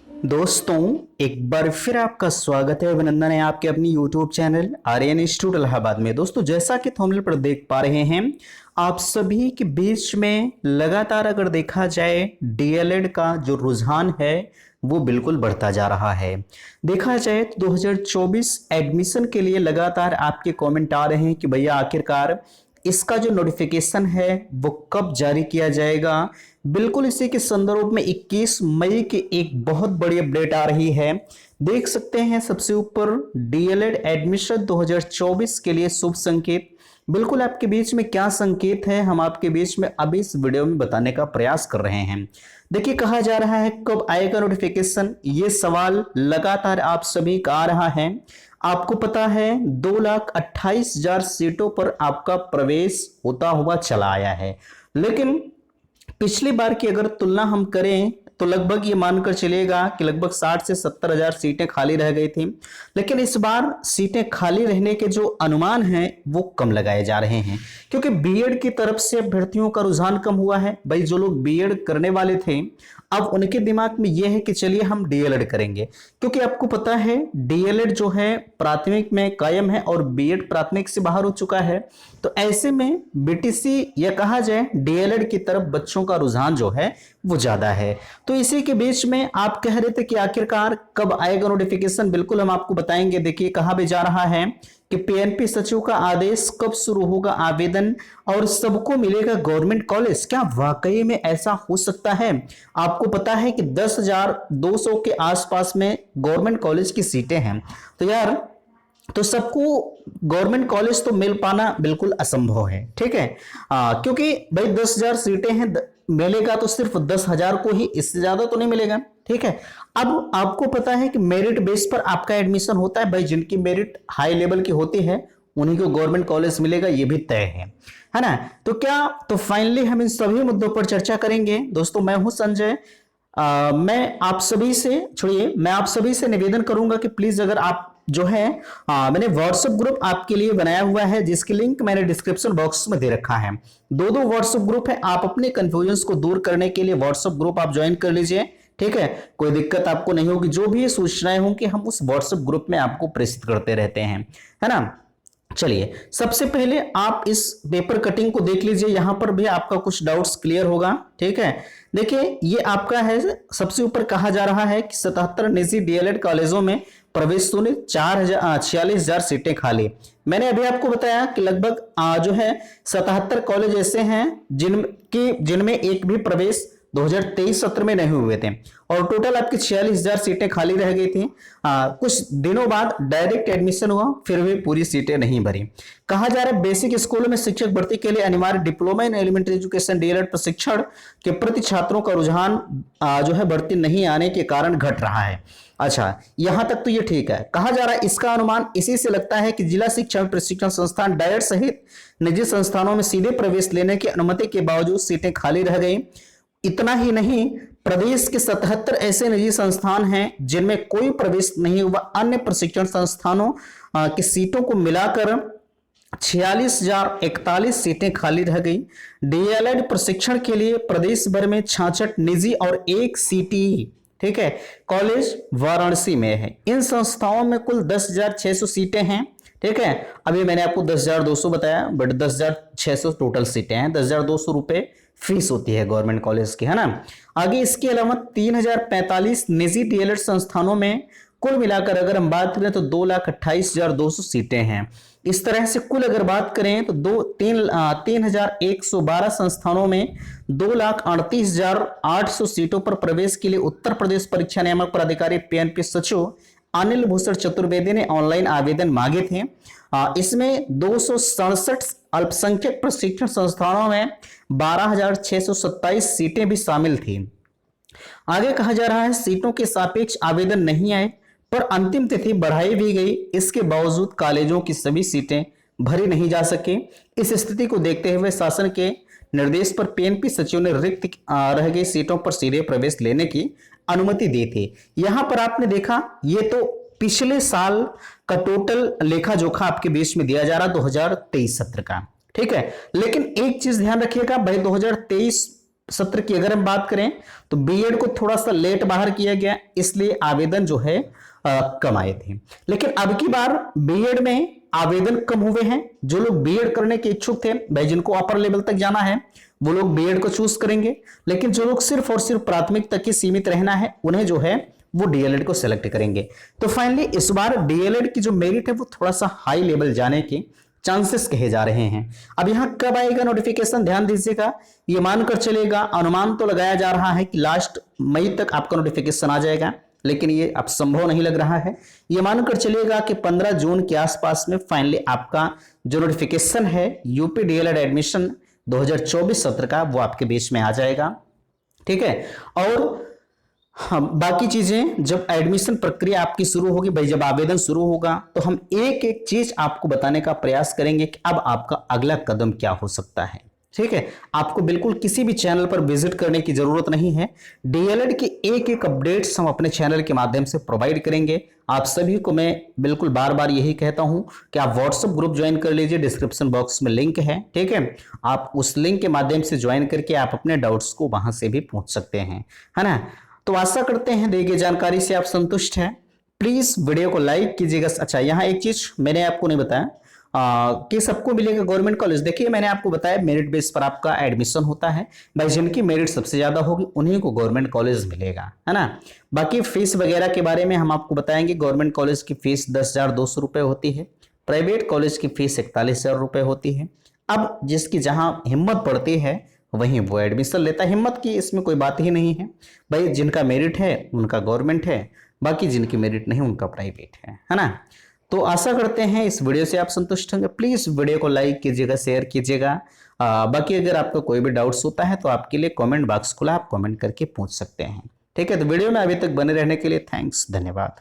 दोस्तों, एक बार फिर आपका स्वागत है, अभिनंदन है आपके अपनी YouTube channel Aryan institute Allahabad में। दोस्तों, जैसा कि थंबनेल पर देख पा रहे हैं, आप सभी के बीच में लगातार अगर देखा जाए डीएलएड का जो रुझान है वो बिल्कुल बढ़ता जा रहा है। देखा जाए तो 2024 एडमिशन के लिए लगातार आपके कमेंट आ रहे हैं कि भैया आखिरकार इसका जो नोटिफिकेशन है वो कब जारी किया जाएगा। बिल्कुल इसी के संदर्भ में 21 मई की एक बहुत बड़ी अपडेट आ रही है। देख सकते हैं सबसे ऊपर डीएलएड एडमिशन 2024 के लिए शुभ संकेत। बिल्कुल आपके बीच में क्या संकेत है, हम आपके बीच में अभी इस वीडियो में बताने का प्रयास कर रहे हैं। देखिए, कहा जा रहा है कब आएगा नोटिफिकेशन, ये सवाल लगातार आप सभी का आ रहा है। आपको पता है 2,28,000 सीटों पर आपका प्रवेश होता हुआ चला आया है, लेकिन पिछली बार की अगर तुलना हम करें तो लगभग ये मानकर चलेगा कि लगभग 60 से 70,000 सीटें खाली रह गई थी। लेकिन इस बार सीटें खाली रहने के जो अनुमान हैं वो कम लगाए जा रहे हैं, क्योंकि बीएड की तरफ से अभ्यर्थियों का रुझान कम हुआ है। भाई, जो लोग बीएड करने वाले थे अब उनके दिमाग में यह है कि चलिए हम डीएलएड करेंगे, क्योंकि आपको पता है डीएलएड जो है प्राथमिक में कायम है और बीएड प्राथमिक से बाहर हो चुका है। तो ऐसे में बीटीसी या कहा जाए डीएलएड की तरफ बच्चों का रुझान जो है वो ज्यादा है। तो इसी के बीच में आप कह रहे थे कि आखिरकार कब आएगा नोटिफिकेशन, बिल्कुल हम आपको बताएंगे। देखिए, कहा भी जा रहा है कि पीएनपी सचिव का आदेश, कब शुरू होगा आवेदन और सबको मिलेगा गवर्नमेंट कॉलेज। क्या वाकई में ऐसा हो सकता है? आपको पता है कि 10,200 के आसपास में गवर्नमेंट कॉलेज की सीटें हैं। तो यार, तो सबको गवर्नमेंट कॉलेज तो मिल पाना बिल्कुल असंभव है, ठीक है। क्योंकि भाई 10,000 सीटें हैं, मिलेगा तो सिर्फ 10,000 को ही, इससे ज्यादा तो नहीं मिलेगा, ठीक है। अब आपको पता है कि मेरिट बेस पर आपका एडमिशन होता है। भाई, जिनकी मेरिट हाई लेवल की होती है उन्हीं को गवर्नमेंट कॉलेज मिलेगा, ये भी तय है ना। तो क्या, तो फाइनली हम इन सभी मुद्दों पर चर्चा करेंगे। दोस्तों, मैं हूं संजय। मैं आप सभी से, छोड़िए, मैं आप सभी से निवेदन करूंगा कि प्लीज अगर आप जो है मैंने व्हाट्सएप ग्रुप आपके लिए बनाया हुआ है, जिसकी लिंक मैंने डिस्क्रिप्शन बॉक्स में दे रखा है। दो व्हाट्सएप ग्रुप है, आप अपने कंफ्यूजन को दूर करने के लिए व्हाट्सएप ग्रुप आप ज्वाइन कर लीजिए, ठीक है। कोई दिक्कत आपको नहीं होगी, जो भी सूचनाएं होंगी हम उस व्हाट्सएप ग्रुप में आपको प्रेषित करते रहते हैं, है ना। चलिए, सबसे पहले आप इस पेपर कटिंग को देख लीजिए, यहां पर भी आपका कुछ डाउट्स क्लियर होगा, ठीक है। देखिए, ये आपका है, सबसे ऊपर कहा जा रहा है कि 77 निजी डीएलएड कॉलेजों में प्रवेश शून्य, 46,000 सीटें खाली। मैंने अभी आपको बताया कि लगभग जो है 77 कॉलेज ऐसे हैं जिनमें एक भी प्रवेश 2023 सत्र में नहीं हुए थे, और टोटल आपकी 46,000 सीटें खाली रह गई थी। कुछ दिनों बाद डायरेक्ट एडमिशन हुआ, फिर भी पूरी सीटें नहीं भरी। कहा जा रहा है बेसिक स्कूलों में शिक्षक भर्ती के लिए अनिवार्य diploma in elementary education DElEd प्रशिक्षण के प्रति छात्रों का रुझान जो है भर्ती नहीं आने के कारण घट रहा है। अच्छा, यहां तक तो ये ठीक है। कहा जा रहा है इसका अनुमान इसी से लगता है कि जिला शिक्षा प्रशिक्षण संस्थान डायट सहित निजी संस्थानों में सीधे प्रवेश लेने की अनुमति के बावजूद सीटें खाली रह गई। इतना ही नहीं, प्रदेश के 77 ऐसे निजी संस्थान हैं जिनमें कोई प्रवेश नहीं हुआ। अन्य प्रशिक्षण संस्थानों की सीटों को मिलाकर 46,041 सीटें खाली रह गई। डीएलएड प्रशिक्षण के लिए प्रदेश भर में 66 निजी और 1 सीटीई, ठीक है, कॉलेज वाराणसी में है। इन संस्थाओं में कुल 10,600 सीटें हैं, ठीक है। अभी मैंने आपको 10,200 बताया, बट 10,600 टोटल सीटें हैं। 10,200 रुपए फीस होती है गवर्नमेंट कॉलेज की, है ना। आगे इसके अलावा 3,045 निजी डीएलएड संस्थानों में कुल मिलाकर अगर हम बात करें तो 2,28,200 सीटें हैं। इस तरह से कुल अगर बात करें तो 3,112 संस्थानों में 2,38,800 सीटों पर प्रवेश के लिए उत्तर प्रदेश परीक्षा नियामक प्राधिकारी पीएनपी सचिव अनिल भूषण चतुर्वेदी ने ऑनलाइन आवेदन मांगे थे। इसमें 267 अल्पसंख्यक प्रशिक्षण संस्थानों में 12,627 सीटें भी शामिल थी। आगे कहा जा रहा है सीटों के सापेक्ष आवेदन नहीं आए, पर अंतिम तिथि बढ़ाई भी गई। इसके बावजूद कॉलेजों की सभी सीटें भरी नहीं जा सके। इस स्थिति को देखते हुए शासन के निर्देश पर पीएनपी सचिव ने रिक्त रह गई सीटों पर सीधे प्रवेश लेने की अनुमति दी थी। यहां पर आपने देखा, ये तो पिछले साल का टोटल लेखा जोखा आपके बीच में दिया जा रहा 2023 सत्र का, ठीक है। लेकिन एक चीज ध्यान रखिएगा भाई, 2023 सत्र की अगर हम बात करें तो बीएड को थोड़ा सा लेट बाहर किया गया, इसलिए आवेदन जो है कम आए थे। लेकिन अब की बार बीएड में आवेदन कम हुए हैं। जो लोग बीएड करने के इच्छुक थे भाई, जिनको अपर लेवल तक जाना है, वो लोग बीएड को चूज करेंगे। लेकिन जो लोग सिर्फ और सिर्फ प्राथमिक तक ही सीमित रहना है, उन्हें जो है वो डीएलएड को सिलेक्ट करेंगे। तो फाइनली इस बार डीएलएड की जो मेरिट है वो थोड़ा सा हाई लेवल जाने के चांसेस कहे जा रहे हैं। अब यहां कब आएगा नोटिफिकेशन, ध्यान दीजिएगा। ये मानकर चलेगा, अनुमान तो लगाया जा रहा है कि लास्ट मई तक आपका नोटिफिकेशन आ जाएगा, लेकिन ये अब संभव नहीं लग रहा है। ये मानकर चलेगा कि 15 जून के आसपास में फाइनली आपका जो नोटिफिकेशन है यूपी डीएलएड एडमिशन 2024 सत्र का, वो आपके बीच में आ जाएगा। ठीक है, और हाँ, बाकी चीजें जब एडमिशन प्रक्रिया आपकी शुरू होगी भाई, जब आवेदन शुरू होगा, तो हम एक एक चीज आपको बताने का प्रयास करेंगे कि अब आपका अगला कदम क्या हो सकता है। ठीक है, आपको बिल्कुल किसी भी चैनल पर विजिट करने की जरूरत नहीं है। डीएलएड की एक एक अपडेट्स हम अपने चैनल के माध्यम से प्रोवाइड करेंगे। आप सभी को मैं बिल्कुल बार बार यही कहता हूं कि आप व्हाट्सएप ग्रुप ज्वाइन कर लीजिए, डिस्क्रिप्शन बॉक्स में लिंक है। ठीक है, आप उस लिंक के माध्यम से ज्वाइन करके आप अपने डाउट्स को वहां से भी पूछ सकते हैं, है ना। तो आशा करते हैं दी गई जानकारी से आप संतुष्ट हैं। प्लीज वीडियो को लाइक कीजिएगा। अच्छा, यहाँ एक चीज मैंने आपको नहीं बताया कि सबको मिलेगा गवर्नमेंट कॉलेज। देखिए, मैंने आपको बताया मेरिट बेस पर आपका एडमिशन होता है भाई, जिनकी मेरिट सबसे ज्यादा होगी उन्हीं को गवर्नमेंट कॉलेज मिलेगा, है ना। बाकी फीस वगैरह के बारे में हम आपको बताएंगे। गवर्नमेंट कॉलेज की फीस 10,200 रुपए होती है, प्राइवेट कॉलेज की फीस 41,000 रुपए होती है। अब जिसकी जहां हिम्मत पड़ती है वहीं वो एडमिशन लेता है, हिम्मत की इसमें कोई बात ही नहीं है भाई। जिनका मेरिट है उनका गवर्नमेंट है, बाकी जिनकी मेरिट नहीं उनका प्राइवेट है ना। तो आशा करते हैं इस वीडियो से आप संतुष्ट होंगे। प्लीज वीडियो को लाइक कीजिएगा, शेयर कीजिएगा। बाकी अगर आपका कोई भी डाउट्स होता है तो आपके लिए कमेंट बॉक्स खुला, आप कमेंट करके पूछ सकते हैं। ठीक है, तो वीडियो में अभी तक बने रहने के लिए थैंक्स, धन्यवाद।